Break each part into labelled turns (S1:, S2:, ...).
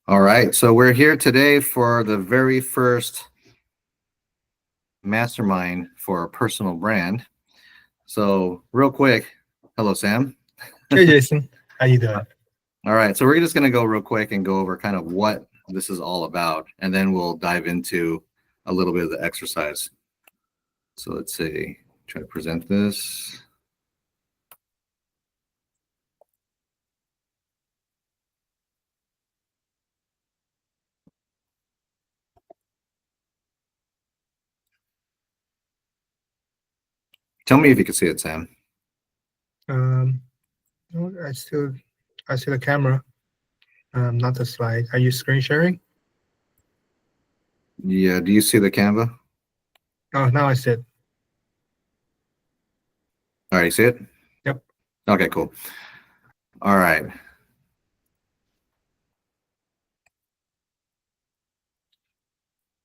S1: All right, so we're here today for the very first mastermind for a personal brand. So real quick, hello, Sam.
S2: Hey Jason, how you doing?
S1: All right, so we're just going to go real quick and go over kind of what this is all about, and then we'll dive into a little bit of the exercise. So let's see, try to present this. Tell me if you can see it, Sam.
S2: Um, no, I see the camera, not the slide. Are you screen sharing?
S1: Yeah, do you see the Canva?
S2: Oh, now I see it.
S1: All right, you see it?
S2: Yep.
S1: Okay, cool. All right.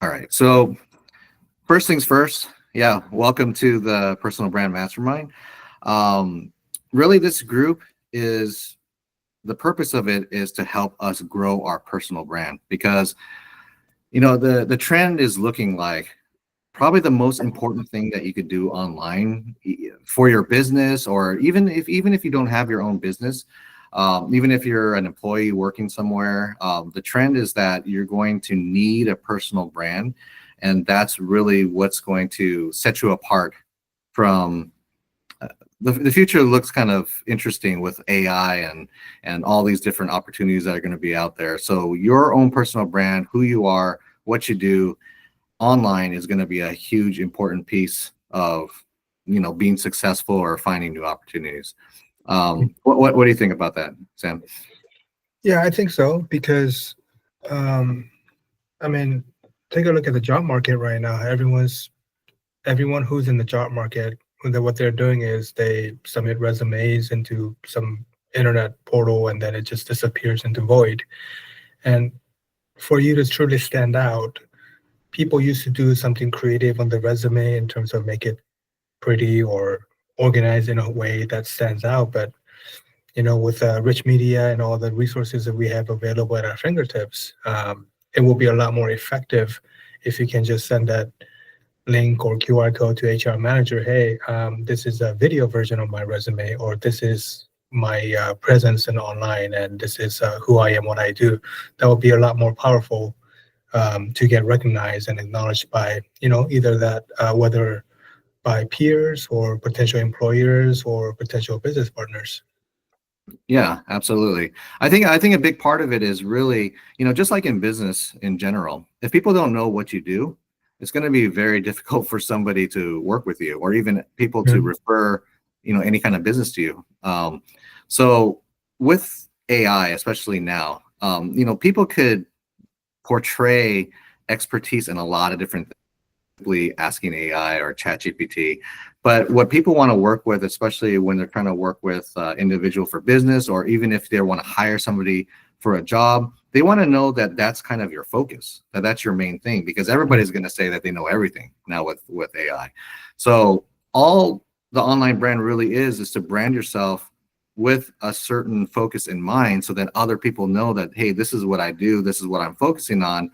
S1: All right, so first things first, yeah, welcome to the Personal Brand Mastermind. Um, really, this group is the purpose of it is to help us grow our personal brand because the trend is looking like probably the most important thing that you could do online for your business, or even if you don't have your own business, even if you're an employee working somewhere, the trend is that you're going to need a personal brand, and that's really what's going to set you apart from the future. Looks kind of interesting with AI and all these different opportunities that are going to be out there. So your own personal brand, who you are, what you do online is going to be a huge important piece of being successful or finding new opportunities. What do you think about that, Sam?
S2: Yeah, I think so because, um, I mean, take a look at the job market right now. Everyone who's in the job market, what they're doing is they submit resumes into some internet portal and then it just disappears into void. And for you to truly stand out, people used to do something creative on the resume in terms of make it pretty or organized in a way that stands out. But with rich media and all the resources that we have available at our fingertips, it will be a lot more effective if you can just send that link or QR code to HR manager. Hey, this is a video version of my resume, or this is my presence in online, and this is who I am, what I do. That will be a lot more powerful to get recognized and acknowledged by either that whether by peers or potential employers or potential business partners.
S1: Yeah, absolutely. I think a big part of it is really, just like in business in general, if people don't know what you do, it's going to be very difficult for somebody to work with you, or even people to
S2: Mhm.
S1: refer, any kind of business to you. So with AI, especially now, people could portray expertise in a lot of different things, asking AI or ChatGPT. But what people want to work with, especially when they're trying to work with individual for business, or even if they want to hire somebody for a job, they want to know that that's kind of your focus, that that's your main thing, because everybody's going to say that they know everything now with AI. So all the online brand really is to brand yourself with a certain focus in mind, so that other people know that, hey, this is what I do, this is what I'm focusing on.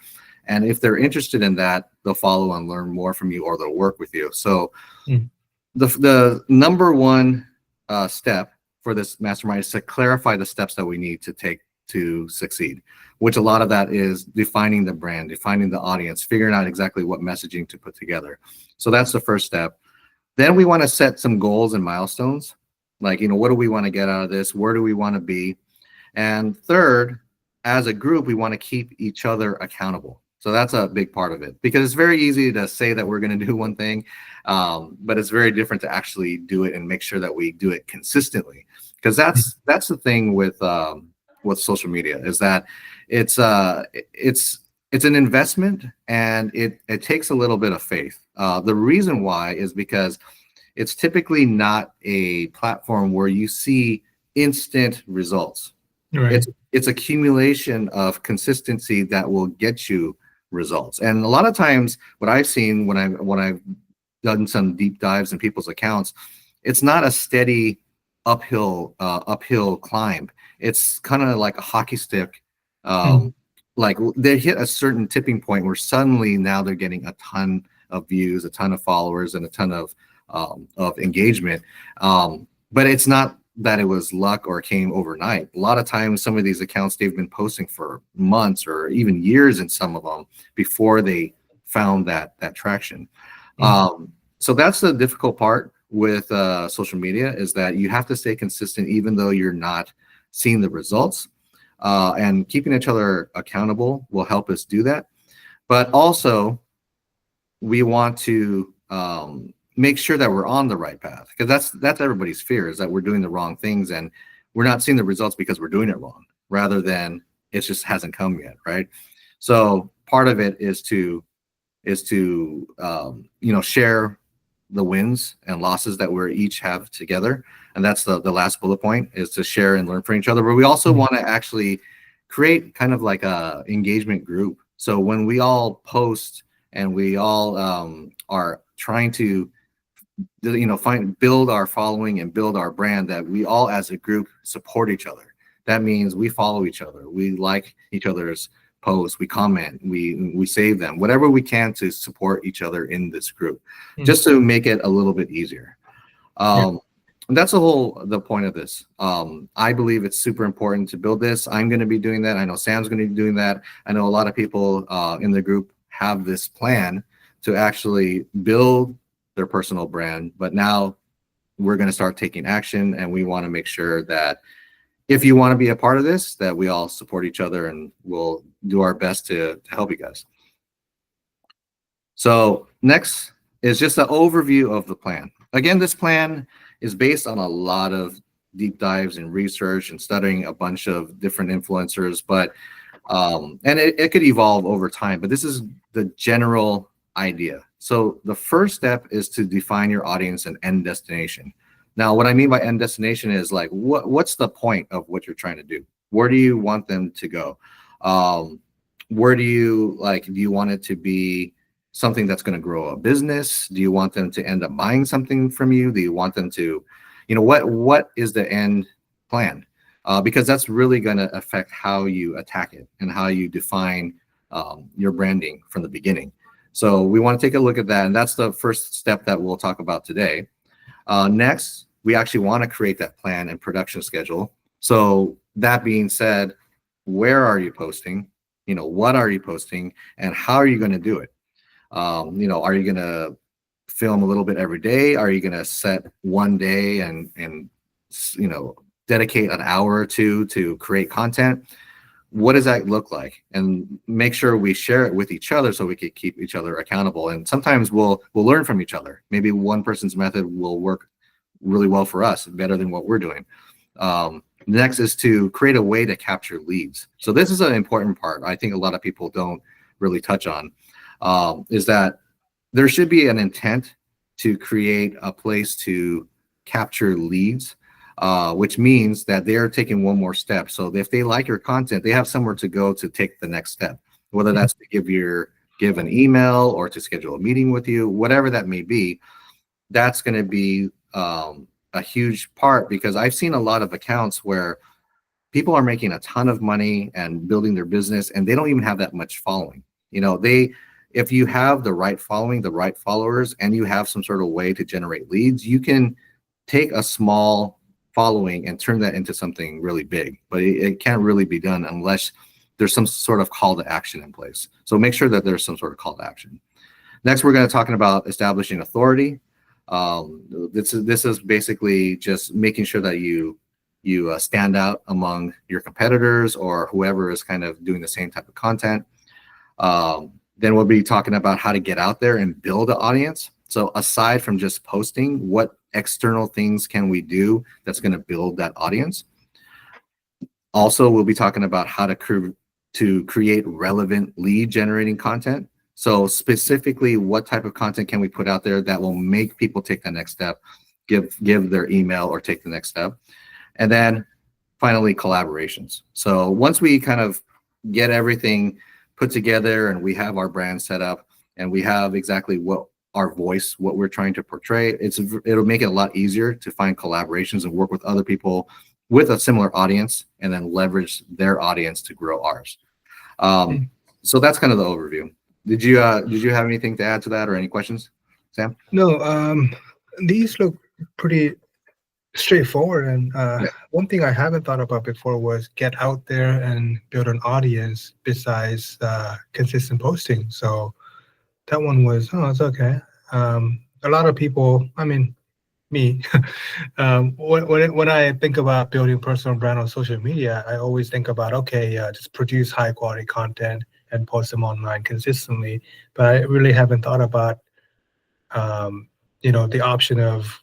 S1: And if they're interested in that, they'll follow and learn more from you, or they'll work with you. So
S2: Mm.
S1: the number one step for this mastermind is to clarify the steps that we need to take to succeed, which a lot of that is defining the brand, defining the audience, figuring out exactly what messaging to put together. So that's the first step. Then we want to set some goals and milestones, like, what do we want to get out of this? Where do we want to be? And third, as a group, we want to keep each other accountable. So that's a big part of it, because it's very easy to say that we're going to do one thing, but it's very different to actually do it and make sure that we do it consistently. Because that's the thing with social media, is that it's it's an investment, and it takes a little bit of faith. The reason why is because it's typically not a platform where you see instant results.
S2: Right.
S1: It's accumulation of consistency that will get you results. And a lot of times what I've seen when I've done some deep dives in people's accounts, it's not a steady uphill climb. It's kind of like a hockey stick
S2: Mm.
S1: like they hit a certain tipping point where suddenly now they're getting a ton of views, a ton of followers, and a ton of engagement. But it's not that it was luck or came overnight. A lot of times, some of these accounts they've been posting for months or even years in some of them before they found that traction. So that's the difficult part with social media, is that you have to stay consistent even though you're not seeing the results. And keeping each other accountable will help us do that. But also, we want to make sure that we're on the right path, because that's everybody's fear, is that we're doing the wrong things and we're not seeing the results because we're doing it wrong, rather than it just hasn't come yet, right? So part of it is to share the wins and losses that we each have together. And that's the last bullet point, is to share and learn from each other. But we also want to actually create kind of like a engagement group. So when we all post and we all are trying to build our following and build our brand, that we all as a group support each other. That means we follow each other, we like each other's posts, we comment, we save them, whatever we can to support each other in this group, just to make it a little bit easier. And that's the point of this. I believe it's super important to build this. I'm going to be doing that. I know Sam's going to be doing that. I know a lot of people in the group have this plan to actually build their personal brand, but now we're going to start taking action, and we want to make sure that if you want to be a part of this, that we all support each other, and we'll do our best to help you guys. So next is just an overview of the plan. Again, this plan is based on a lot of deep dives and research and studying a bunch of different influencers, but and it could evolve over time, but this is the general idea. So the first step is to define your audience and end destination. Now, what I mean by end destination is like, what's the point of what you're trying to do? Where do you want them to go? Where do you want it to be something that's going to grow a business? Do you want them to end up buying something from you? Do you want them to, what is the end plan? Because that's really going to affect how you attack it and how you define your branding from the beginning. So we want to take a look at that. And that's the first step that we'll talk about today. Next, we actually want to create that plan and production schedule. So that being said, where are you posting? What are you posting, and how are you going to do it? Are you going to film a little bit every day? Are you going to set one day and dedicate an hour or two to create content? What does that look like? And make sure we share it with each other so we can keep each other accountable. And sometimes we'll learn from each other. Maybe one person's method will work really well for us, better than what we're doing. Next is to create a way to capture leads. So this is an important part. I think a lot of people don't really touch on, is that there should be an intent to create a place to capture leads, which means that they're taking one more step. So if they like your content, they have somewhere to go to take the next step, whether that's to give an email or to schedule a meeting with you, whatever that may be. That's going to be a huge part, because I've seen a lot of accounts where people are making a ton of money and building their business, and they don't even have that much following. If you have the right following, the right followers, and you have some sort of way to generate leads, you can take a small following and turn that into something really big. But it can't really be done unless there's some sort of call to action in place. So make sure that there's some sort of call to action. Next, we're going to talk about establishing authority. This is basically just making sure that you stand out among your competitors or whoever is kind of doing the same type of content. Then we'll be talking about how to get out there and build an audience. So aside from just posting, what external things can we do that's going to build that audience? Also, we'll be talking about how to create relevant lead generating content. So specifically, what type of content can we put out there that will make people take the next step, give their email or take the next step? And then finally, collaborations. So once we kind of get everything put together and we have our brand set up and we have exactly what our voice, what we're trying to portray, it'll make it a lot easier to find collaborations and work with other people with a similar audience and then leverage their audience to grow ours. Um, so that's kind of the overview. Did you have anything to add to that or any questions, Sam?
S2: No, these look pretty straightforward. And
S1: Yeah.
S2: one thing I haven't thought about before was get out there and build an audience besides consistent posting. So that one was, oh, it's okay. A lot of people, I mean, me, when I think about building personal brand on social media, I always think about, okay, just produce high quality content and post them online consistently. But I really haven't thought about, um, the option of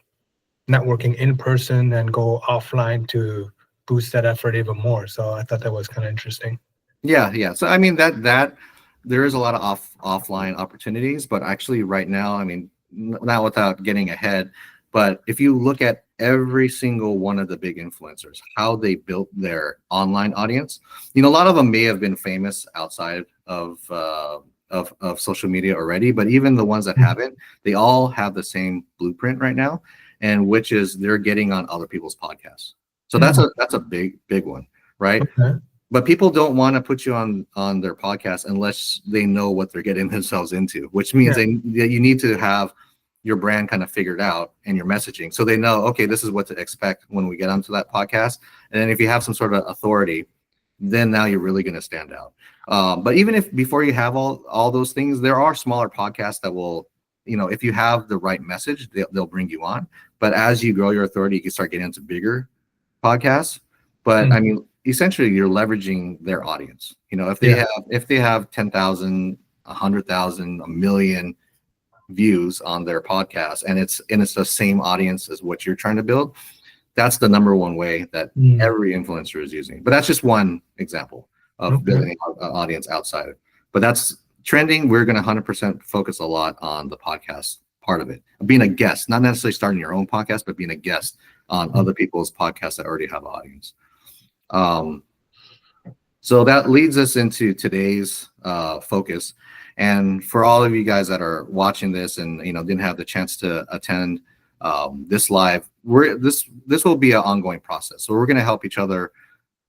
S2: networking in person and go offline to boost that effort even more. So I thought that was kind of interesting.
S1: Yeah, yeah. So I mean that there is a lot of offline opportunities, but actually right now, I mean, not without getting ahead, but if you look at every single one of the big influencers, how they built their online audience, a lot of them may have been famous outside of social media already, but even the ones that
S2: Mhm.
S1: haven't, they all have the same blueprint right now, and which is they're getting on other people's podcasts. So that's
S2: Mhm.
S1: a big one, right?
S2: Okay.
S1: But people don't want to put you on their podcast unless they know what they're getting themselves into, which means
S2: Yeah.
S1: you need to have your brand kind of figured out and your messaging so they know, okay, this is what to expect when we get onto that podcast. And then if you have some sort of authority, then now you're really going to stand out. But even if before you have all those things, there are smaller podcasts that will, if you have the right message, they'll bring you on. But as you grow your authority, you can start getting into bigger podcasts. But I
S2: Mhm.
S1: mean, essentially, you're leveraging their audience.
S2: Yeah.
S1: If they have 10,000, 100,000, a million views on their podcast, and it's the same audience as what you're trying to build, that's the number one way that
S2: Mm.
S1: every influencer is using. But that's just one example of
S2: Okay.
S1: building an audience outside. But that's trending. We're going to 100% focus a lot on the podcast part of it, being a guest, not necessarily starting your own podcast, but being a guest on
S2: Mm.
S1: other people's podcasts that already have an audience. Um, so that leads us into today's focus. And for all of you guys that are watching this and didn't have the chance to attend this live, this will be an ongoing process. So we're going to help each other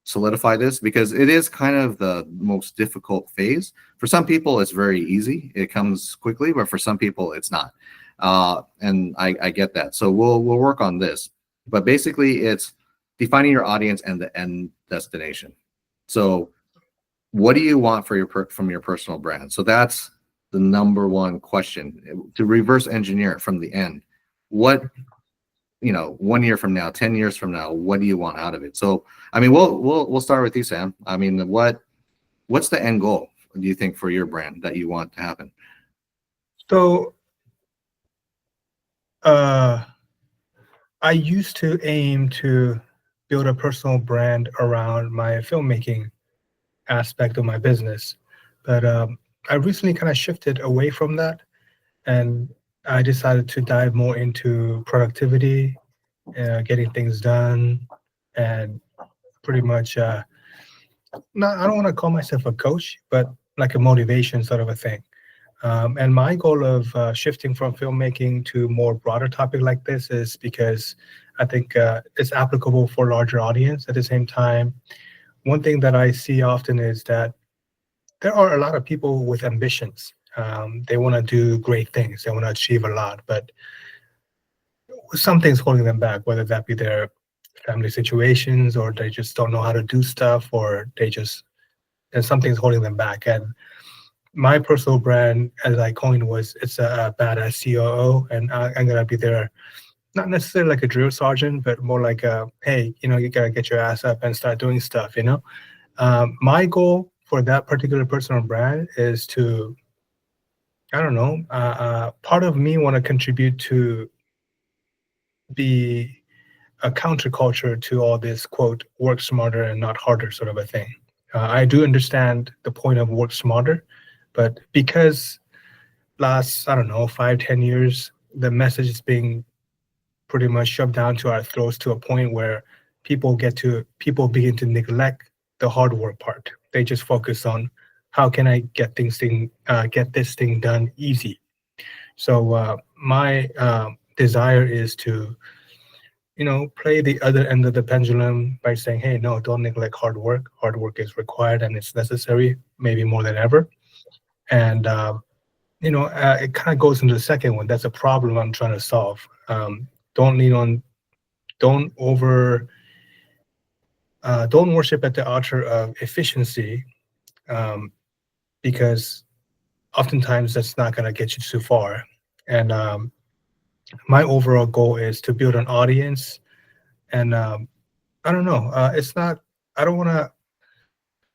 S1: solidify this because it is kind of the most difficult phase. For some people, it's very easy; it comes quickly, but for some people, it's not. And I get that. So we'll work on this. But basically, it's defining your audience and the end destination. So what do you want for from your personal brand? So that's the number one question to reverse engineer it from the end. What 1 year from now, 10 years from now, what do you want out of it? So I mean, we'll start with you, Sam. I mean, what's the end goal, do you think, for your brand that you want to happen?
S2: So uh, I used to aim to build a personal brand around my filmmaking aspect of my business, but I recently kind of shifted away from that, and I decided to dive more into productivity, getting things done, and pretty much not. I don't want to call myself a coach, but like a motivation sort of a thing. And my goal of shifting from filmmaking to more broader topic like this is because I think it's applicable for larger audience. At the same time, one thing that I see often is that there are a lot of people with ambitions. They want to do great things. They want to achieve a lot, but something's holding them back, whether that be their family situations or they just don't know how to do stuff or and something's holding them back. And my personal brand, as I coined, was it's a badass COO, and I'm gonna be there, not necessarily like a drill sergeant, but more like a hey, you gotta get your ass up and start doing stuff. My goal for that particular personal brand is to, I don't know, part of me want to contribute to be a counterculture to all this quote work smarter and not harder sort of a thing. I do understand the point of work smarter, but because last, I don't know, 5, 10 years, the message is being pretty much shoved down to our throats to a point where people begin to neglect the hard work part. They just focus on how can I get this thing done easy. So my desire is to play the other end of the pendulum by saying, hey, no, don't neglect hard work. Hard work is required and it's necessary, maybe more than ever. And it kind of goes into the second one. That's a problem I'm trying to solve. Don't lean on, don't over, don't worship at the altar of efficiency, um, because oftentimes that's not going to get you too far. And my overall goal is to build an audience. And I don't know. It's not. I don't want to.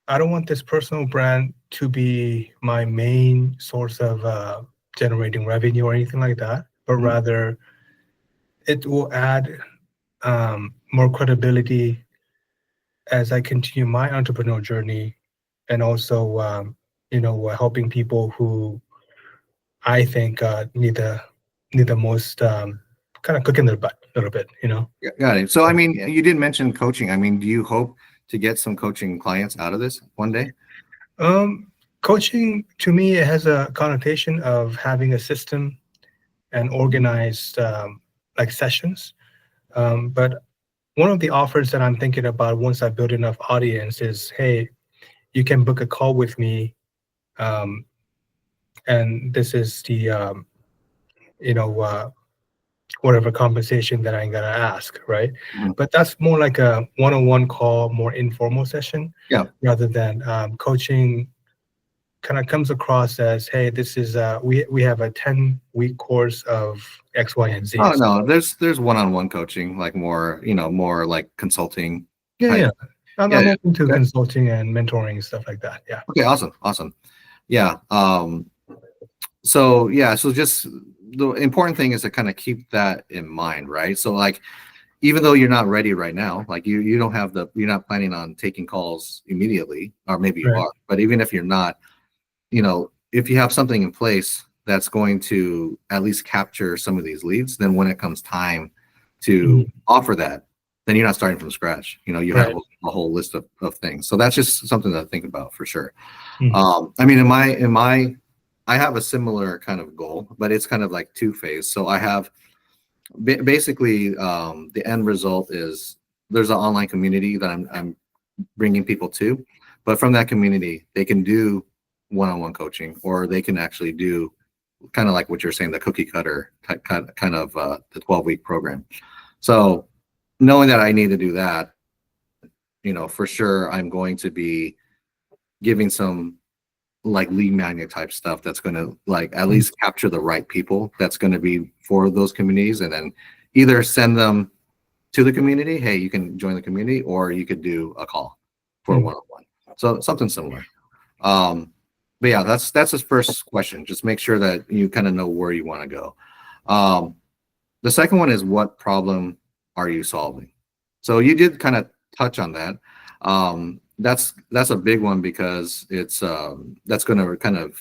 S2: I don't want this personal brand to be my main source of generating revenue or anything like that, but
S1: Mhm.
S2: rather it will add more credibility as I continue my entrepreneurial journey, and also helping people who I think need the most kind of cooking their butt a little bit.
S1: Got it. So, I mean, you did mention coaching. I mean, do you hope to get some coaching clients out of this one day?
S2: Coaching to me it has a connotation of having a system and organized like sessions. But one of the offers that I'm thinking about once I build enough audience is, hey, you can book a call with me, um, and this is the you know whatever compensation that I'm gonna ask, right?
S1: Mhm.
S2: But that's more like a one-on-one call, more informal session,
S1: Yeah.
S2: rather than coaching. Kind of comes across as, hey, this is we have a 10-week course of X, Y, and Z.
S1: Oh
S2: So
S1: no, there's one-on-one coaching, like more, more like consulting
S2: yeah,
S1: type.
S2: yeah. I'm
S1: Yeah, yeah.
S2: open to
S1: Okay.
S2: consulting and mentoring and stuff like that. Yeah.
S1: Okay, awesome, awesome. Yeah. So yeah, so just the important thing is to kind of keep that in mind, right? So like even though you're not ready right now, like you don't have you're not planning on taking calls immediately, or maybe you
S2: Right.
S1: are, but even if you're not, if you have something in place that's going to at least capture some of these leads, then when it comes time to
S2: Mhm.
S1: offer that, then you're not starting from scratch. You have
S2: Right.
S1: a whole list of things. So that's just something to think about for sure.
S2: Mhm.
S1: I mean, in my, I have a similar kind of goal, but it's kind of like two-phase. So I have basically the end result is there's an online community that I'm bringing people to, but from that community they can do one-on-one coaching, or they can actually do kind of like what you're saying, the cookie cutter type, kind of the 12-week program. So knowing that I need to do that, for sure I'm going to be giving some like lead magnet type stuff that's going to like at
S2: Mhm.
S1: least capture the right people that's going to be for those communities, and then either send them to the community, hey, you can join the community, or you could do a call for a
S2: Mhm.
S1: one-on-one. So something similar. um but yeah, that's his first question. Just make sure that you kind of know where you want to go. um the second one is, what problem are you solving? So you did kind of touch on that. That's a big one, because it's that's going to kind of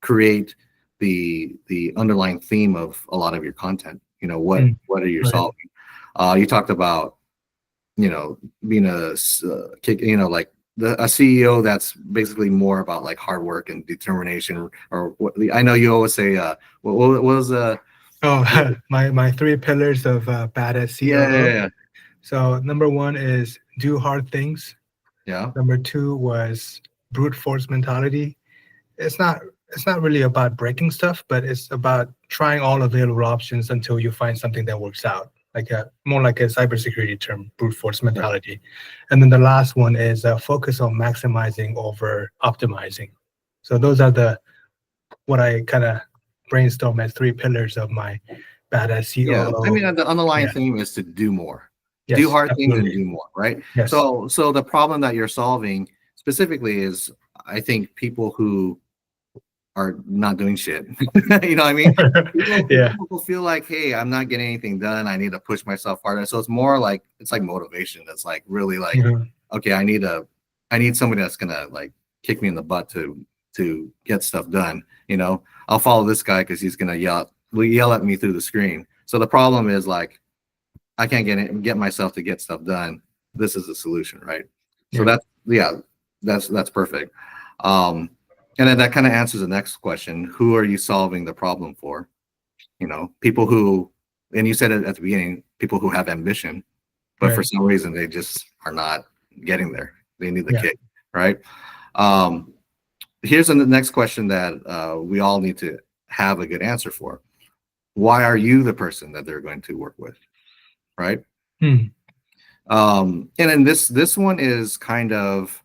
S1: create the underlying theme of a lot of your content.
S2: Mhm.
S1: What are you
S2: Right.
S1: solving? You talked about being like a CEO that's basically more about like hard work and determination, or what I know you always say. What was
S2: Oh, my three pillars of badass
S1: yeah, yeah,
S2: COO.
S1: yeah,
S2: So number one is do hard things.
S1: yeah.
S2: Number two was brute force mentality. It's not it's not really about breaking stuff, but it's about trying all available options until you find something that works out. Like a more like a cybersecurity term, brute force
S1: Right.
S2: mentality. And then the last one is focus on maximizing over optimizing. So those are the what I kind of brainstorm as three pillars of my badass
S1: Yeah, I
S2: COO.
S1: mean, the underlying
S2: Yeah.
S1: theme is to do more, do
S2: Yes.
S1: hard things and
S2: Absolutely.
S1: do more, right?
S2: Yes.
S1: So the problem that you're solving specifically is, I think, people who are not doing shit. You know what I mean?
S2: Yeah.
S1: People who feel like, hey, I'm not getting anything done. I need to push myself harder. So it's more like, it's like motivation. It's like really like,
S2: Mhm.
S1: okay, I need somebody that's gonna like kick me in the butt to get stuff done. I'll follow this guy because he's gonna yell at me through the screen. So the problem is like, I can't get myself to get stuff done. This is the solution, right? So
S2: Yeah.
S1: that's, yeah, that's perfect. Um, and then that kind of answers the next question: who are you solving the problem for? People who, and you said it at the beginning, people who have ambition, but for
S2: Right.
S1: some reason they just are not getting there. They need the
S2: Yeah.
S1: kick, right? Um, Here's the next question that we all need to have a good answer for. Why are you the person that they're going to work with, right?
S2: Hmm.
S1: And then this one is kind of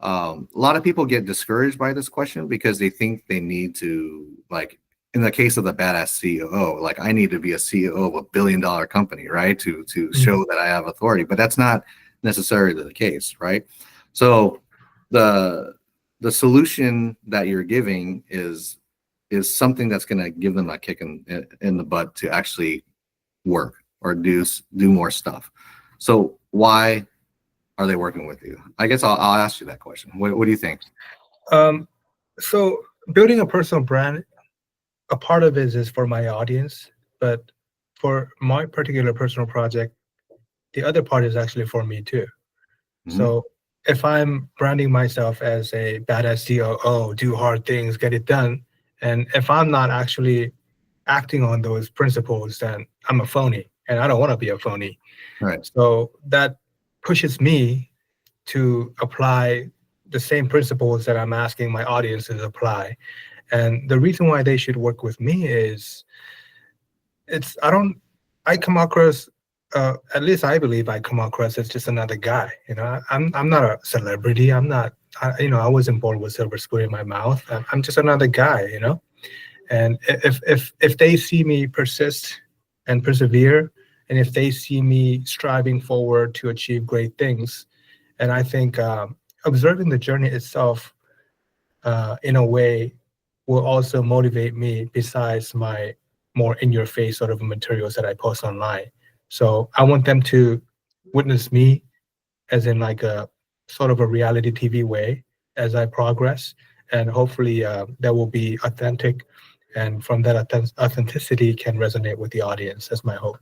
S1: a lot of people get discouraged by this question because they think they need to, like in the case of the badass CEO, like I need to be a CEO of $1 billion company, right? To
S2: Hmm.
S1: show that I have authority, but that's not necessarily the case, right? So the the solution that you're giving is something that's going to give them a kick in the butt to actually work or do more stuff. So why are they working with you? I guess I'll ask you that question. What do you think?
S2: Um, so building a personal brand, a part of it is for my audience, but for my particular personal project, the other part is actually for me too.
S1: Mhm.
S2: So if I'm branding myself as a badass COO, do hard things, get it done, and if I'm not actually acting on those principles, then I'm a phony, and I don't want to be a phony.
S1: Right.
S2: So that pushes me to apply the same principles that I'm asking my audiences to apply. And the reason why they should work with me is it's I don't I come across at least I believe I come across as just another guy. I'm not a celebrity. I'm not I wasn't born with silver spoon in my mouth. I'm just another guy. And if they see me persist and persevere, and if they see me striving forward to achieve great things, and I think observing the journey itself in a way will also motivate me besides my more in your face sort of materials that I post online. So I want them to witness me as in like a sort of a reality TV way as I progress. And hopefully that will be authentic. And from that authenticity can resonate with the audience. That's my hope.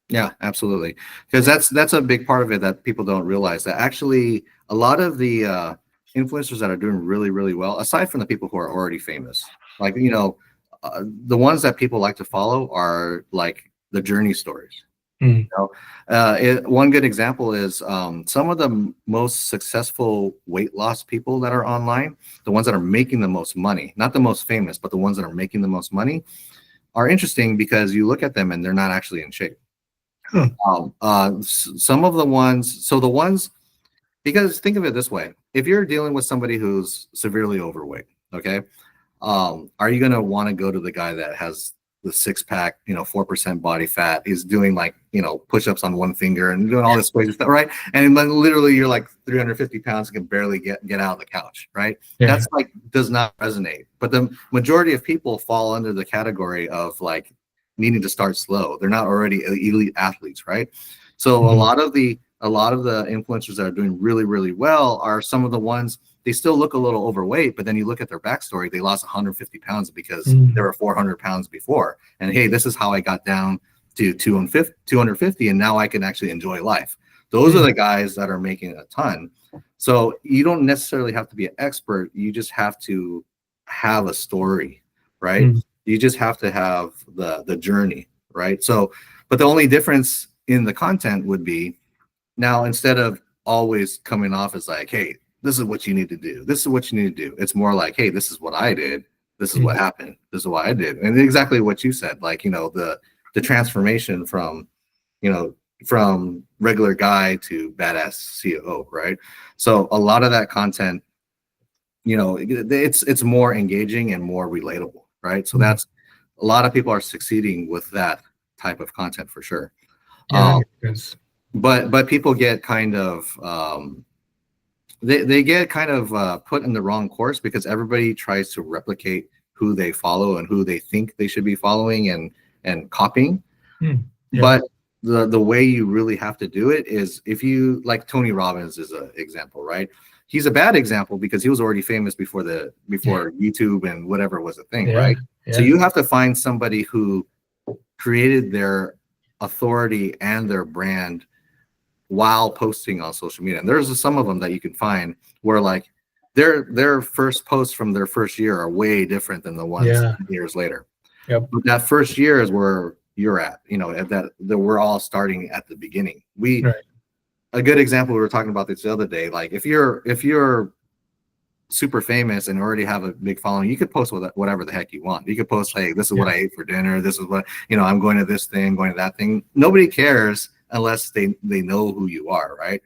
S1: Yeah, absolutely. Because that's a big part of it that people don't realize, that actually a lot of the influencers that are doing really, really well, aside from the people who are already famous, like, the ones that people like to follow are like the journey stories.
S2: Mm,
S1: One good example is some of the most successful weight loss people that are online, the ones that are making the most money, not the most famous, but the ones that are making the most money, are interesting because you look at them and they're not actually in shape.
S2: huh,
S1: Some of the ones, so the ones, because think of it this way: if you're dealing with somebody who's severely overweight, okay, are you going to want to go to the guy that has the six pack, 4% body fat, is doing like, push-ups on one finger and doing all this crazy stuff, right? And then literally you're like 350 pounds and can barely get out of the couch, right?
S2: yeah.
S1: That's like, does not resonate. But the majority of people fall under the category of like needing to start slow. They're not already elite athletes, right? So a
S2: Mhm,
S1: lot of the influencers that are doing really, really well are some of the ones, they still look a little overweight, but then you look at their backstory, they lost 150 pounds because they
S2: mm,
S1: were 400 pounds before. And hey, this is how I got down to 250, and now I can actually enjoy life. Those are
S2: mm,
S1: the guys that are making a ton. So you don't necessarily have to be an expert. You just have to have a story, right?
S2: mm,
S1: You just have to have the journey, right? So, but the only difference in the content would be, now, instead of always coming off as like, hey, this is what you need to do, this is what you need to do, it's more like, hey, this is what I did, this is what
S2: mm,
S1: happened, this is what I did. And exactly what you said, like, the transformation from, you know, from regular guy to badass COO, right? So a lot of that content, it's more engaging and more relatable, right? So
S2: mm.
S1: that's, a lot of people are succeeding with that type of content for sure.
S2: Yeah, that
S1: um,
S2: makes sense.
S1: but people get kind of they get kind of put in the wrong course because everybody tries to replicate who they follow and who they think they should be following and copying.
S2: Mm, yeah,
S1: But the way you really have to do it is, if you, like Tony Robbins is an example, right? He's a bad example because he was already famous before YouTube and whatever was a thing,
S2: yeah,
S1: right? So
S2: yeah.
S1: you have to find somebody who created their authority and their brand while posting on social media. And there's some of them that you can find where like their first posts from their first year are way different than the ones
S2: Yeah.
S1: years later.
S2: Yep.
S1: But that first year is where you're at, at that we're all starting at the beginning.
S2: Right.
S1: A good example, we were talking about this the other day, like if you're super famous and already have a big following, you could post whatever the heck you want. You could post, hey, this is what I ate for dinner. This is what, I'm going to this thing, going to that thing. Nobody cares unless they know who you are, right?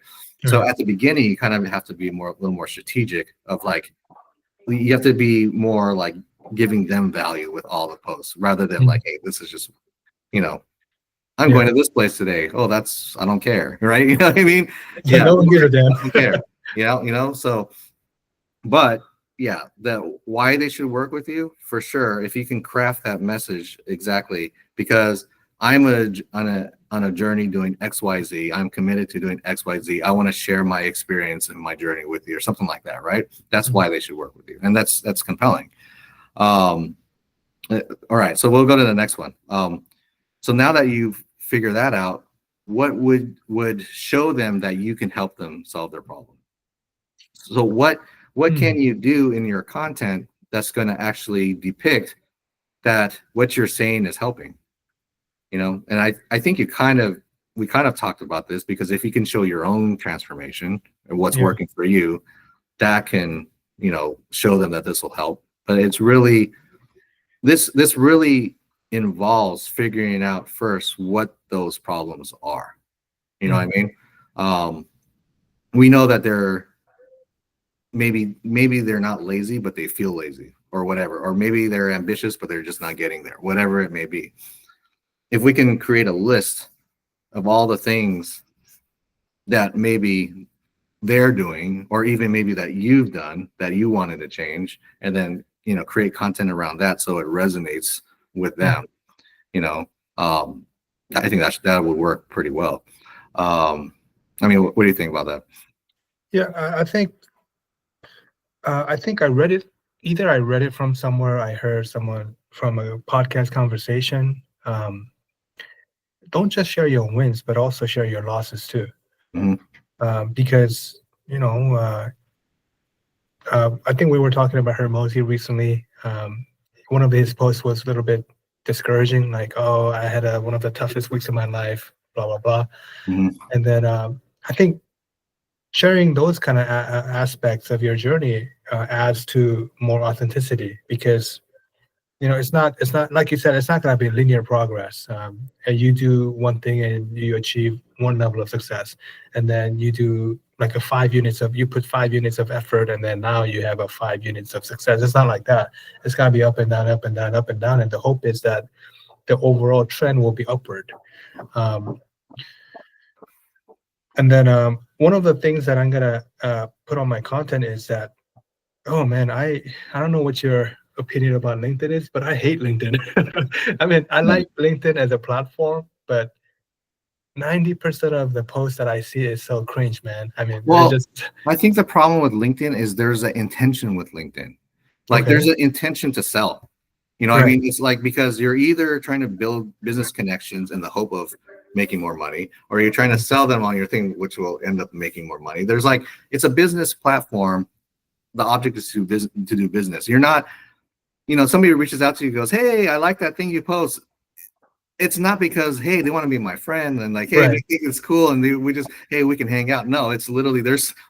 S1: So at the beginning, you kind of have to be a little more strategic of like, you have to be more like giving them value with all the posts rather than like, hey, this is just, I'm going to this place today. Oh, I don't care, right? You know what I mean?
S2: Yeah, no one gives a damn.
S1: Doesn't care. So, but yeah, the why they should work with you for sure. If you can craft that message exactly, because I'm on a journey doing XYZ. I'm committed to doing XYZ. I want to share my experience and my journey with you, or something like that, right? That's why they should work with you, and that's compelling. All right, so we'll go to the next one. So now that you've figured that out, what would show them that you can help them solve their problem? So what can you do in your content that's going to actually depict that what you're saying is helping? And I think we kind of talked about this, because if you can show your own transformation and what's working for you, that can, show them that this will help. But it's really, this really involves figuring out first what those problems are. You know what I mean? We know that they're maybe they're not lazy, but they feel lazy or whatever, or maybe they're ambitious, but they're just not getting there, whatever it may be. If we can create a list of all the things that maybe they're doing, or even maybe that you've done that you wanted to change, and then, create content around that so it resonates with them, I think that would work pretty well. I mean, what do you think about that?
S2: Yeah, I think I read it. Either I read it from somewhere, I heard someone from a podcast conversation. Don't just share your wins, but also share your losses too. Because, I think we were talking about Hermosi recently. One of his posts was a little bit discouraging, like, oh, I had one of the toughest weeks of my life, blah, blah, blah. And then I think sharing those kind of aspects of your journey adds to more authenticity, because it's not like you said, it's not going to be linear progress. And you do one thing and you achieve one level of success, and then you do like you put 5 units of effort, and then now you have 5 units of success. It's not like that. It's got to be up and down, up and down, up and down, and the hope is that the overall trend will be upward. And then one of the things that I'm gonna put on my content is that, oh man, I don't know what your opinion about LinkedIn is, but I hate LinkedIn. I mean, I like LinkedIn as a platform, but 90% of the posts that I see is so cringe, man. I mean,
S1: well, I think the problem with LinkedIn is there's an intention with LinkedIn. Like there's an intention to sell. I mean, it's like, because you're either trying to build business connections in the hope of making more money, or you're trying to sell them on your thing, which will end up making more money. There's like, it's a business platform. The object is to do business. You're not, somebody reaches out to you, goes, hey, I like that thing you post. It's not because, hey, they want to be my friend and like, hey, they think it's cool and hey, we can hang out. No, it's literally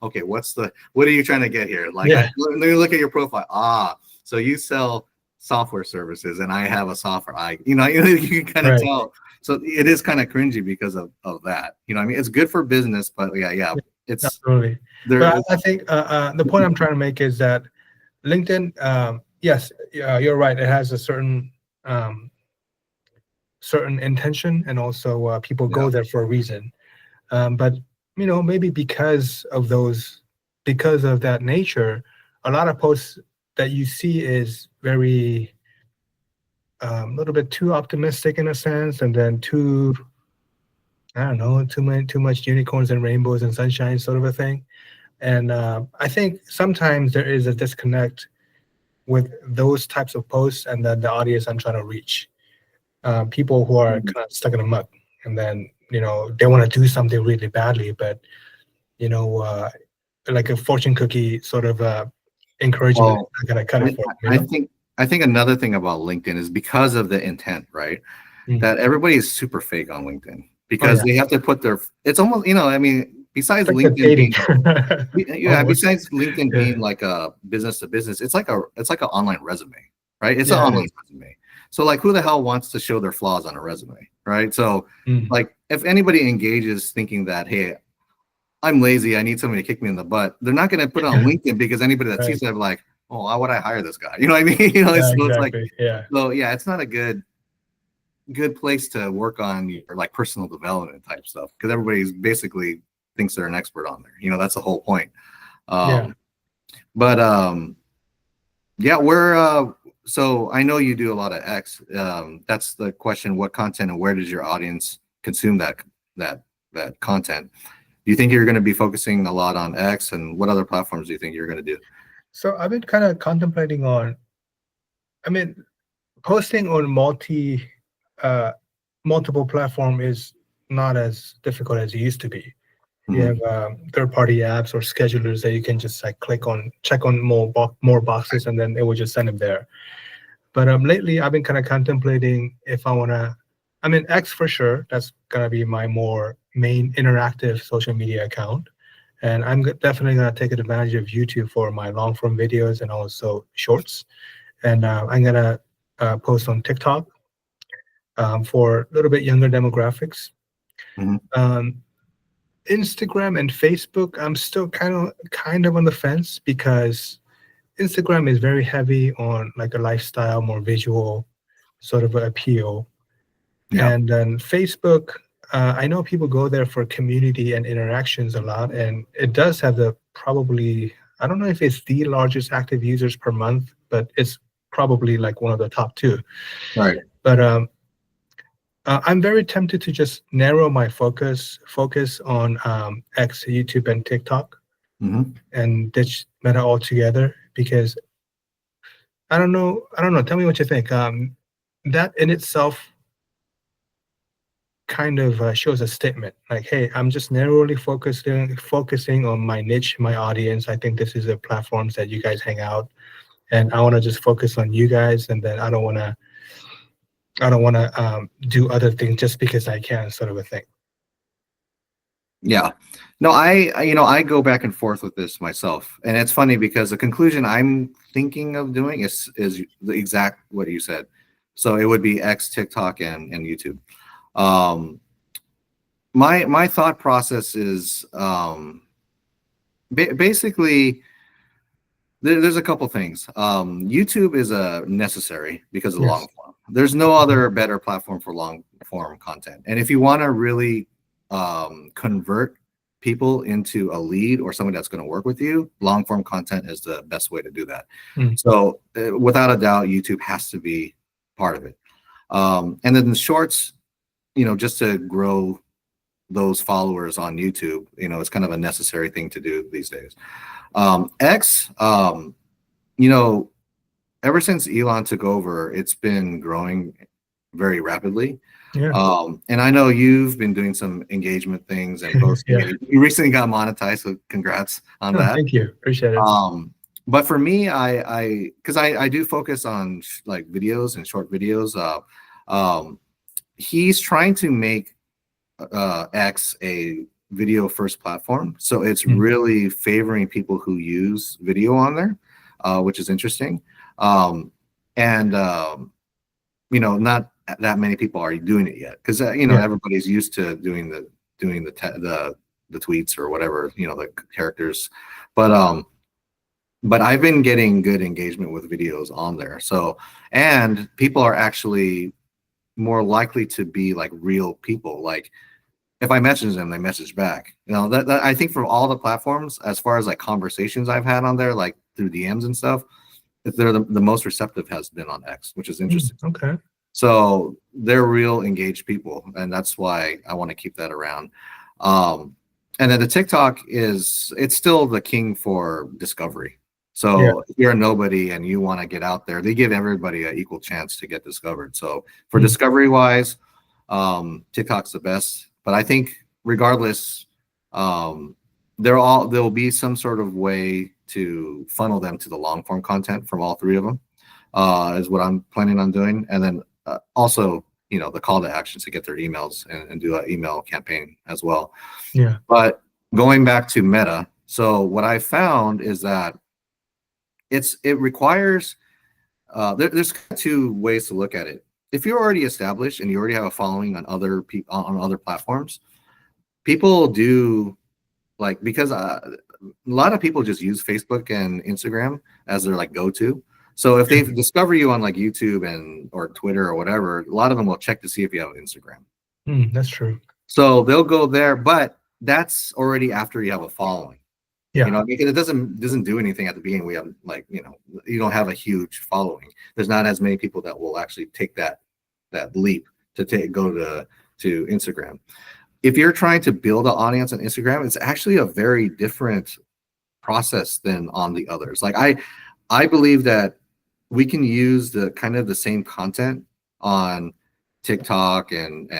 S1: okay, what are you trying to get here? Like, let me look at your profile. So you sell software services and I have a software. You can kind of tell. So it is kind of cringy because of that. I mean, it's good for business, but yeah, it's
S2: absolutely. But I think the point I'm trying to make is that LinkedIn, yes, you're right. It has a certain intention, and also people go there for a reason. But maybe because of that nature, a lot of posts that you see is very a little bit too optimistic in a sense, and then too much unicorns and rainbows and sunshine sort of a thing. And I think sometimes there is a disconnect with those types of posts and then the audience I'm trying to reach. People who are kind of stuck in a mud, and then they want to do something really badly, but like a fortune cookie sort of encouragement is not gonna cut it for them.
S1: I think another thing about LinkedIn is because of the intent, right?
S2: Mm.
S1: that everybody is super fake on LinkedIn
S2: Oh
S1: because
S2: yeah,
S1: they have to put their, it's almost, I mean, besides
S2: it's like the
S1: LinkedIn
S2: dating.
S1: being, yeah,
S2: Almost.
S1: besides LinkedIn
S2: Yeah,
S1: being like a business to business, it's like an online resume, right? It's an
S2: yeah, it
S1: online
S2: is.
S1: resume. So like who the hell wants to show their flaws on a resume, right? So
S2: Mm.
S1: like if anybody engages thinking that, hey, I'm lazy, I need somebody to kick me in the butt, they're not going to put it on LinkedIn because anybody that sees
S2: Right.
S1: that like, oh, why would I hire this guy? You know what I mean?
S2: Yeah,
S1: So it's like,
S2: exactly. Yeah.
S1: so yeah, it's not a good place to work on your like personal development type stuff because everybody's basically thinks they're an expert on there. That's the whole point.
S2: Yeah.
S1: Um, but yeah, so I know you do a lot of X. That's the question: what content and where does your audience consume that that content? Do you think you're going to be focusing a lot on X, and what other platforms do you think you're going to do?
S2: So I've been kind of contemplating on, I mean, posting on uh, multiple platform is not as difficult as it used to be. You
S1: Hmm.
S2: have third-party apps or schedulers that you can just like click on, check on more boxes, and then it will just send them there. But lately, I've been kind of contemplating if I want to. I mean, X for sure. That's gonna be my more main interactive social media account, and definitely gonna take advantage of YouTube for my long form videos and also shorts. And I'm gonna post on TikTok for a little bit younger demographics.
S1: Hmm.
S2: Um, Instagram and Facebook, I'm still kind of on the fence because Instagram is very heavy on like a lifestyle, more visual sort of appeal.
S1: Yeah.
S2: And then Facebook, I know people go there for community and interactions a lot, and it does have the probably, I don't know if it's the largest active users per month, but it's probably like one of the top two.
S1: Right.
S2: But I'm very tempted to just narrow my focus on X, YouTube, and TikTok,
S1: Hmm.
S2: and ditch Meta altogether because I don't know. Tell me what you think. That in itself kind of shows a statement like, hey, I'm just narrowly focusing on my niche, my audience. I think this is the platforms that you guys hang out, and I want to just focus on you guys, and then I don't want to do other things just because I can, sort of a thing.
S1: Yeah. No, I go back and forth with this myself. And it's funny because the conclusion I'm thinking of doing is the exact what you said. So it would be X, TikTok, and YouTube. Um, my thought process is basically there's a couple things. YouTube is a necessary because of the
S2: Yes.
S1: long form. There's no
S2: Mhm.
S1: other better platform for long form content. And if you want to really convert people into a lead or somebody that's going to work with you, long form content is the best way to do that.
S2: Mm.
S1: So without a doubt, YouTube has to be part of it. And then the shorts, just to grow those followers on YouTube, it's kind of a necessary thing to do these days. X, you know, ever since Elon took over, it's been growing very rapidly.
S2: Yeah.
S1: And I know you've been doing some engagement things and posting,
S2: Yeah.
S1: and you recently got monetized, so congrats on
S2: Oh,
S1: that.
S2: thank you. Appreciate it.
S1: But for me, because I do focus on like videos and short videos. He's trying to make X a video first platform, so it's
S2: Mm.
S1: really favoring people who use video on there, which is interesting. Um, and not that many people are doing it yet because
S2: Yeah.
S1: everybody's used to doing the tweets or whatever, the characters. But I've been getting good engagement with videos on there. So, and people are actually more likely to be like real people. Like if I message them, they message back. That I think from all the platforms, as far as like conversations I've had on there, like through DMs and stuff, they're the most receptive has been on X, which is
S2: Mm.
S1: interesting.
S2: Okay.
S1: So they're real engaged people, and that's why I want to keep that around. Um, and then the TikTok it's still the king for discovery.
S2: Yeah.
S1: So if you're a nobody and you want to get out there, they give everybody an equal chance to get discovered. So for
S2: Mm.
S1: discovery wise, TikTok's the best. But I think regardless, um, there will be some sort of way to funnel them to the long form content from all three of them. Is what I'm planning on doing. And then also, the call to actions to get their emails and do an email campaign as well.
S2: Yeah.
S1: But going back to Meta, so what I found is that it requires there's two ways to look at it. If you're already established and you already have a following on other platforms, people do like, because a lot of people just use Facebook and Instagram as their like go-to. So if they discover you on like YouTube and or Twitter or whatever, a lot of them will check to see if you have Instagram.
S2: That's true.
S1: So they'll go there, but that's already after you have a following.
S2: Yeah.
S1: Because it doesn't do anything at the beginning. We have like, you don't have a huge following. There's not as many people that will actually take that leap to go to Instagram. If you're trying to build an audience on Instagram, it's actually a very different process than on the others. Like I believe that we can use the kind of the same content on TikTok and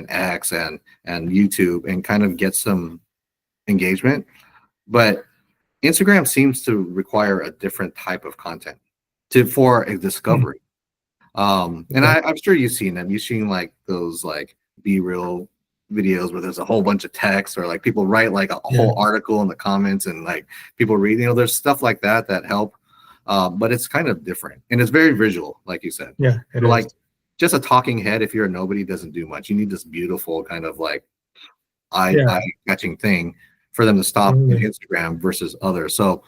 S1: X and YouTube and kind of get some engagement, but Instagram seems to require a different type of content for a discovery. And I'm sure you've seen them. You've seen like those like BeReal videos where there's a whole bunch of text, or like people write like a whole article in the comments and like people read, there's stuff like that help. But it's kind of different and it's very visual, like you said.
S2: Yeah. It is.
S1: Like just a talking head, if you're a nobody, doesn't do much. You need this beautiful kind of like eye-catching thing for them to stop in Instagram versus others. So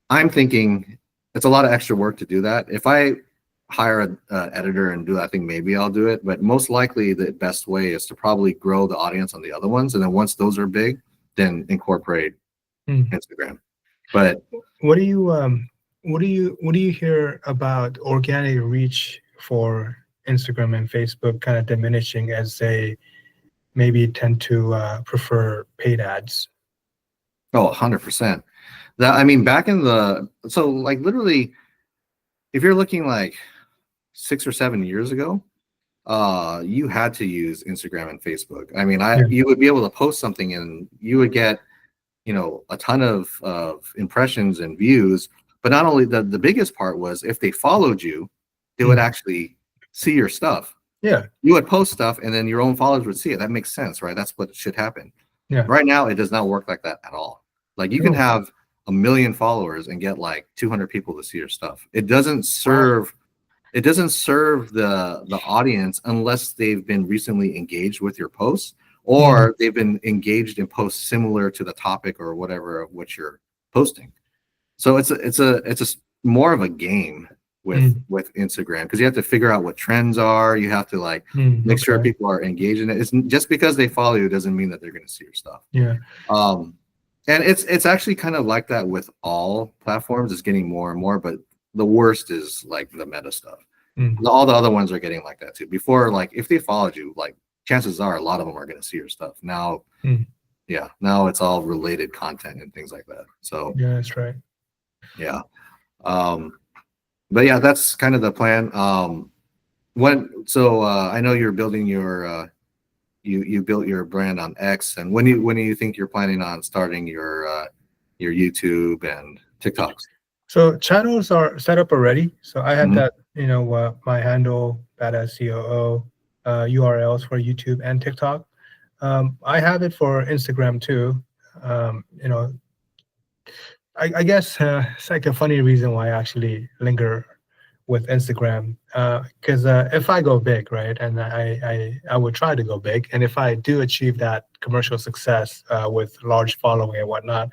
S1: I'm thinking it's a lot of extra work to do that. If I hire an editor and do that, I think maybe I'll do it. But most likely the best way is to probably grow the audience on the other ones. And then once those are big, then incorporate Instagram. But
S2: what do you hear about organic reach for Instagram and Facebook kind of diminishing as they maybe tend to prefer paid ads?
S1: Oh, 100%. Back in so like literally, if you're looking like 6 or 7 years ago, you had to use Instagram and Facebook. You would be able to post something and you would get, a ton of impressions and views. But not only the biggest part was if they followed you, they would actually see your stuff.
S2: Yeah.
S1: You would post stuff and then your own followers would see it. That makes sense, right? That's what should happen.
S2: Yeah.
S1: Right now, it does not work like that at all. Like you can have 1 million followers and get like 200 people to see your stuff. It doesn't serve the audience unless they've been recently engaged with your posts or they've been engaged in posts similar to the topic or whatever of what you're posting. So it's a more of a game with Instagram, because you have to figure out what trends are. You have to like make sure people are engaged in it. It's just because they follow you doesn't mean that they're going to see your stuff.
S2: Yeah.
S1: And it's actually kind of like that with all platforms. It's getting more and more, but the worst is like the Meta stuff. All the other ones are getting like that too. Before, like if they followed you, like chances are a lot of them are going to see your stuff. Now, now it's all related content and things like that. So
S2: yeah, that's right.
S1: Yeah. But yeah, that's kind of the plan. I know you're building your you built your brand on X, and when do you think you're planning on starting your YouTube and TikToks?
S2: So channels are set up already. So I had that, my handle, Badass COO, URLs for YouTube and TikTok. I have it for Instagram too. I guess it's like a funny reason why I actually linger with Instagram, because if I go big, right, and I would try to go big, and if I do achieve that commercial success with large following and whatnot,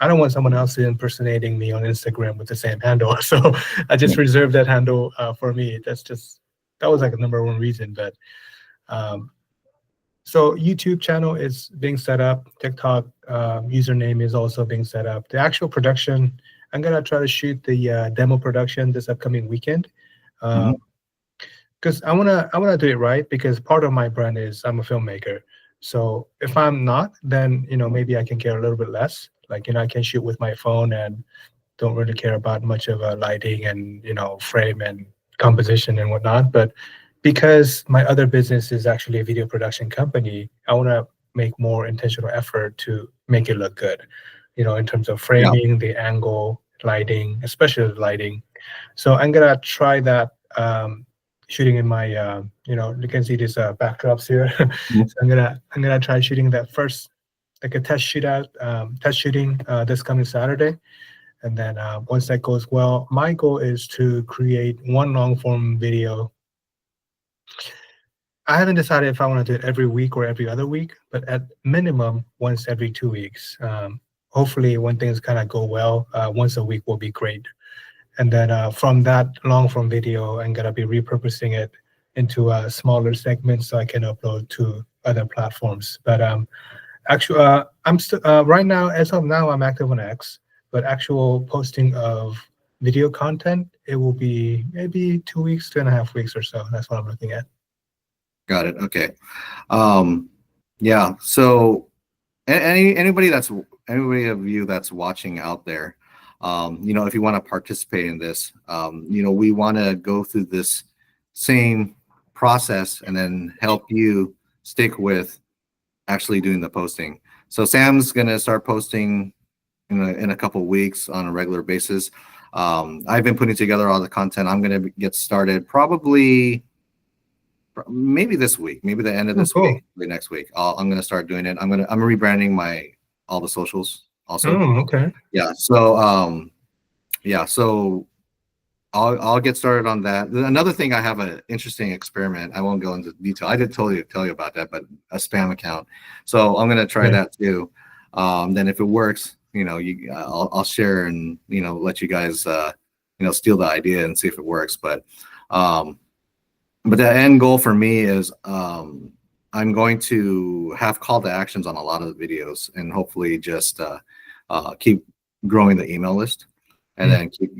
S2: I don't want someone else impersonating me on Instagram with the same handle. So I just reserved that handle for me. That was like a number one reason. But so YouTube channel is being set up. TikTok username is also being set up. The actual production, I'm gonna try to shoot the demo production this upcoming weekend, because I wanna do it right. Because part of my brand is I'm a filmmaker. So if I'm not, then maybe I can care a little bit less. Like I can shoot with my phone and don't really care about much of lighting and frame and composition and whatnot. But because my other business is actually a video production company, I want to make more intentional effort to make it look good, in terms of framing, the angle, lighting, especially the lighting. So I'm going to try that shooting in my you can see these backdrops here.
S1: Mhm.
S2: So I'm gonna try shooting that first, like a test shooting this coming Saturday. And then once that goes well, my goal is to create one long form video. I haven't decided if I want to do it every week or every other week, but at minimum once every 2 weeks. Hopefully, when things kind of go well, once a week will be great. And then from that long form video, I'm gonna be repurposing it into smaller segments so I can upload to other platforms. But actually, I'm still right now. As of now, I'm active on X, but actual posting of video content, it will be maybe 2 weeks, 2.5 weeks or so. That's what I'm looking at.
S1: Got it. Okay. Um, yeah. So anybody of you that's watching out there, if you want to participate in this, we want to go through this same process and then help you stick with actually doing the posting. So Sam's gonna start posting in a couple weeks on a regular basis. I've been putting together all the content. I'm gonna get started probably maybe this week, maybe the end of
S2: Oh,
S1: this
S2: cool.
S1: week, maybe next week. I'm gonna start doing it. I'm rebranding my all the socials also.
S2: Oh, okay.
S1: Yeah. So I'll get started on that. Another thing, I have an interesting experiment. I won't go into detail. I did tell you about that, but a spam account. So I'm gonna try
S2: Yeah.
S1: that too. Then if it works, I'll share and let you guys steal the idea and see if it works. But the end goal for me is I'm going to have call to actions on a lot of the videos and hopefully just keep growing the email list and then keep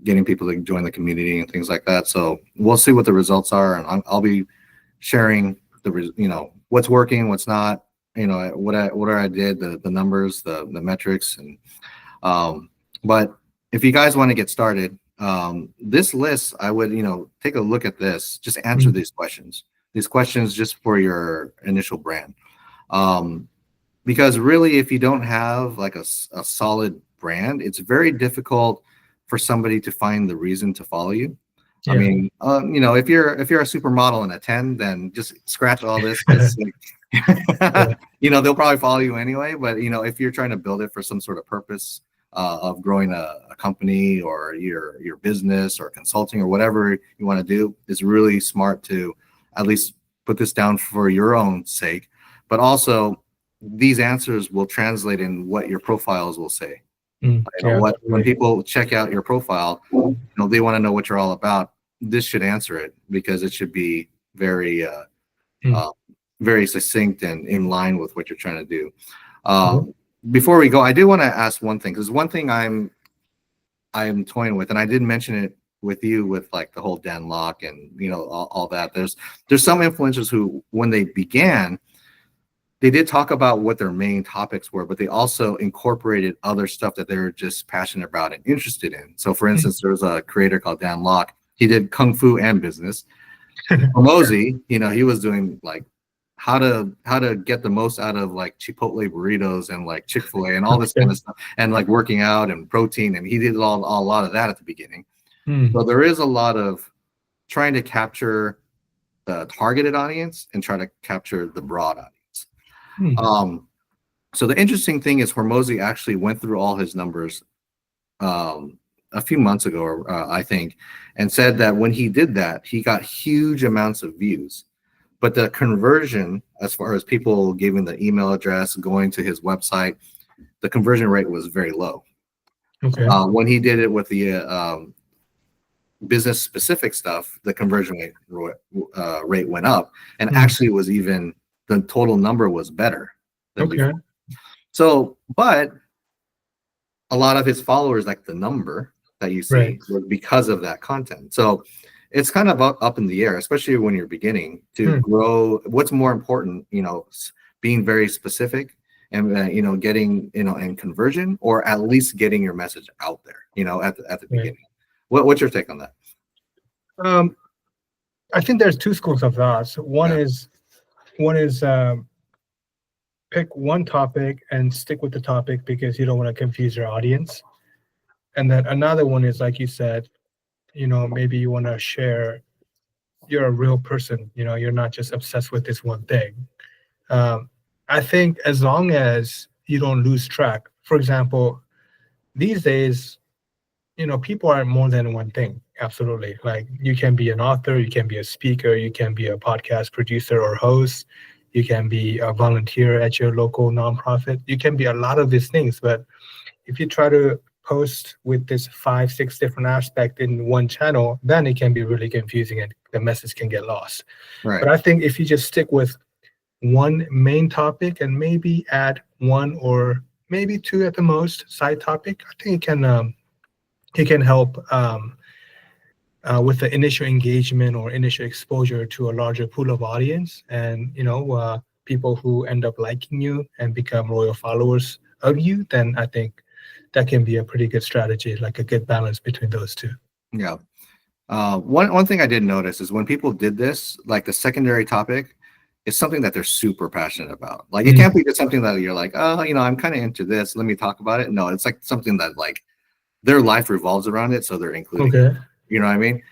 S1: getting people to join the community and things like that. So we'll see what the results are, and I'll be sharing what's working, what's not, what I did, the numbers, the metrics, and but if you guys want to get started, this list, I would take a look at this. Just answer these questions. These questions just for your initial brand. Because really, if you don't have like a solid brand, it's very difficult for somebody to find the reason to follow you. I
S2: Yeah.
S1: mean, if you're a supermodel and a 10, then just scratch all this because
S2: Yeah.
S1: they'll probably follow you anyway. But if you're trying to build it for some sort of purpose of growing a company or your business or consulting or whatever you want to do, it's really smart to at least put this down for your own sake, but also these answers will translate in what your profiles will say.
S2: Yeah.
S1: When people check out your profile, they want to know what you're all about. This should answer it because it should be very very succinct and in line with what you're trying to do. Before we go, I do want to ask one thing, because one thing I'm toying with, and I did mention it with you with like the whole Dan Lok and all that. There's some influencers who, when they began, they did talk about what their main topics were, but they also incorporated other stuff that they're just passionate about and interested in. So for instance, there was a creator called Dan Lok. He did Kung Fu and business. Mosey, he was doing like how to get the most out of like Chipotle burritos and like Chick-fil-A and all this kind of stuff, and like working out and protein. And he did a lot of that at the beginning. So there is a lot of trying to capture the targeted audience and try to capture the broad audience. So the interesting thing is Hormozy actually went through all his numbers a few months ago, I think, and said that when he did that, he got huge amounts of views. But the conversion, as far as people giving the email address, going to his website, the conversion rate was very low.
S2: Okay.
S1: When he did it with the business specific stuff, the conversion rate went up, and actually was even, the total number was better than before. So, but a lot of his followers, like the number that you see, were because of that content. So it's kind of up in the air, especially when you're beginning to grow. What's more important, being very specific and getting and conversion, or at least getting your message out there, at the beginning. What's your take on that?
S2: I think there's two schools of thought. So one is pick one topic and stick with the topic because you don't want to confuse your audience. And then another one is, like you said, maybe you want to share you're a real person. You're not just obsessed with this one thing. Um, I think as long as you don't lose track. For example, these days, people are more than one thing. Absolutely. Like you can be an author, you can be a speaker, you can be a podcast producer or host, you can be a volunteer at your local nonprofit. You can be a lot of these things, but if you try to post with this 5 6 different aspect in one channel, then it can be really confusing and the message can get lost.
S1: Right.
S2: But I think if you just stick with one main topic and maybe add one or maybe two at the most side topic, I think it can help with the initial engagement or initial exposure to a larger pool of audience, and people who end up liking you and become loyal followers of you. Then I think that can be a pretty good strategy, like a good balance between those two.
S1: Yeah. One thing I did notice is when people did this, like the secondary topic is something that they're super passionate about. Like it
S2: Mm,
S1: can't be just something that you're like, oh, I'm kind of into this. Let me talk about it. No, it's like something that like their life revolves around it, so they're including it.
S2: okay.
S1: You know what I mean?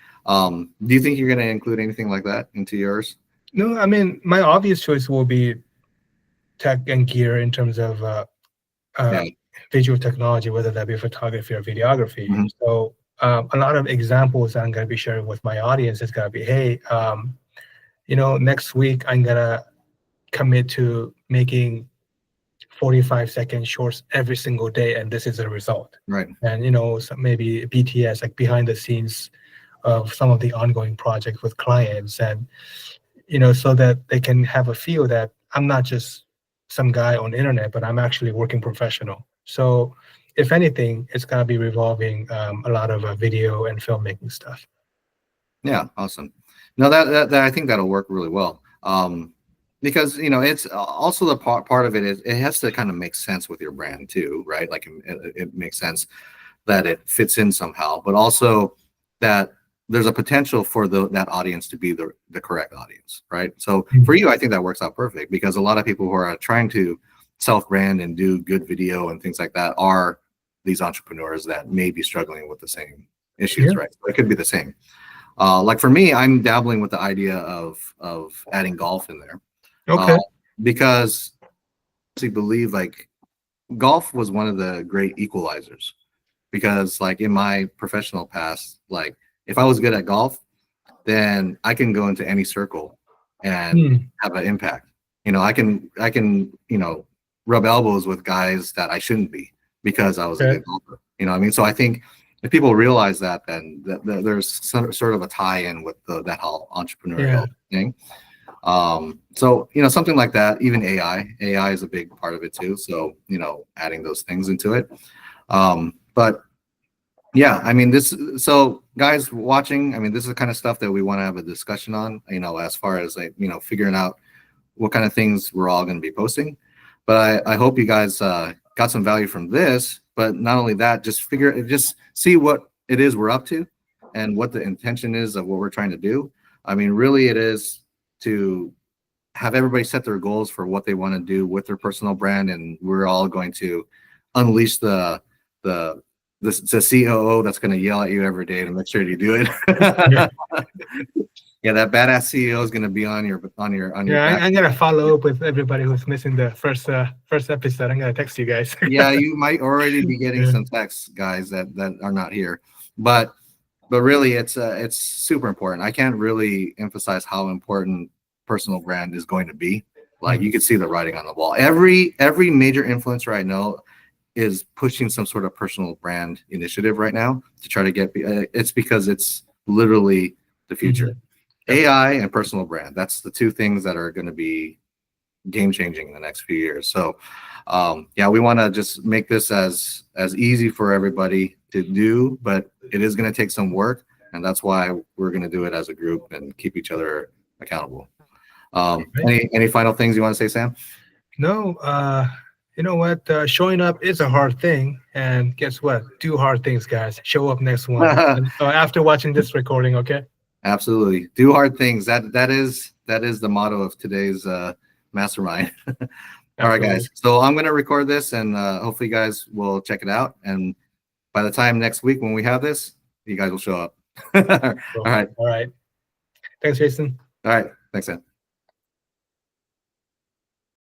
S1: Do you think you're going to include anything like that into yours?
S2: No, I mean my obvious choice will be tech and gear in terms of
S1: Yeah.
S2: uh, visual technology, whether that be photography or videography.
S1: Hmm.
S2: So a lot of examples I'm going to be sharing with my audience is going to be, hey, next week I'm going to commit to making 45-second shorts every single day, and this is the result.
S1: Right.
S2: And so maybe BTS, like behind the scenes of some of the ongoing projects with clients, and so that they can have a feel that I'm not just some guy on the internet, but I'm actually a working professional. So if anything, it's going to be revolving a lot of video and filmmaking stuff.
S1: Yeah. Awesome. No, that I think that'll work really well. Because it's also the part of it is it has to kind of make sense with your brand too, right? Like it makes sense that it fits in somehow, but also that there's a potential for that audience to be the correct audience, right? So for
S2: Mhm.
S1: you, I think that works out perfect because a lot of people who are trying to self-brand and do good video and things like that are these entrepreneurs that may be struggling with the same issues,
S2: Yeah.
S1: right? So it could be the same. Like for me, I'm dabbling with the idea of adding golf in there uh,
S2: Okay.
S1: because I believe like golf was one of the great equalizers because like in my professional past, like if I was good at golf, then I can go into any circle and
S2: Hmm.
S1: have an impact. I can rub elbows with guys that I shouldn't be because I was a
S2: Okay.
S1: good golfer. You know what I mean? So I think if people realize that, then there's sort of a tie-in with that whole
S2: Yeah.
S1: entrepreneurial thing. So something like that. Even AI is a big part of it too. So adding those things into it. But yeah, I mean so guys watching, I mean this is the kind of stuff that we want to have a discussion on, as far as like, figuring out what kind of things we're all going to be posting. But I hope you guys got some value from this, but not only that, just see what it is we're up to and what the intention is of what we're trying to do. I mean, really it is to have everybody set their goals for what they want to do with their personal brand, and we're all going to unleash the the COO that's going to yell at you every day to make sure you do
S2: Yeah.
S1: it. Yeah, that badass CEO is going to be on your
S2: Yeah.
S1: back.
S2: I'm gonna follow up with everybody who's missing the first episode. I'm gonna text you guys.
S1: Yeah, you might already be getting
S2: Yeah.
S1: some texts, guys, that are not here, but really it's super important. I can't really emphasize how important personal brand is going to be. Like
S2: Mhm.
S1: you can see the writing on the wall. Every major influencer I know is pushing some sort of personal brand initiative right now to try to get it's because it's literally the future.
S2: Mhm. Yep.
S1: AI and personal brand. That's the two things that are going to be game changing in the next few years. So yeah, we want to just make this as easy for everybody to do, but it is going to take some work, and that's why we're going to do it as a group and keep each other accountable.
S2: Right.
S1: Any final things you want to say, Sam?
S2: No, you know what? Showing up is a hard thing, and guess what? Do hard things, guys. Show up next one. And, after watching this recording, okay?
S1: Absolutely, do hard things. That is the motto of today's mastermind. All right,
S2: Absolutely.
S1: guys. So I'm going to record this, and hopefully, you guys will check it out. And by the time next week when we have this, you guys will show up. All
S2: Cool.
S1: right.
S2: All right. Thanks, Jason.
S1: All right. Thanks, man.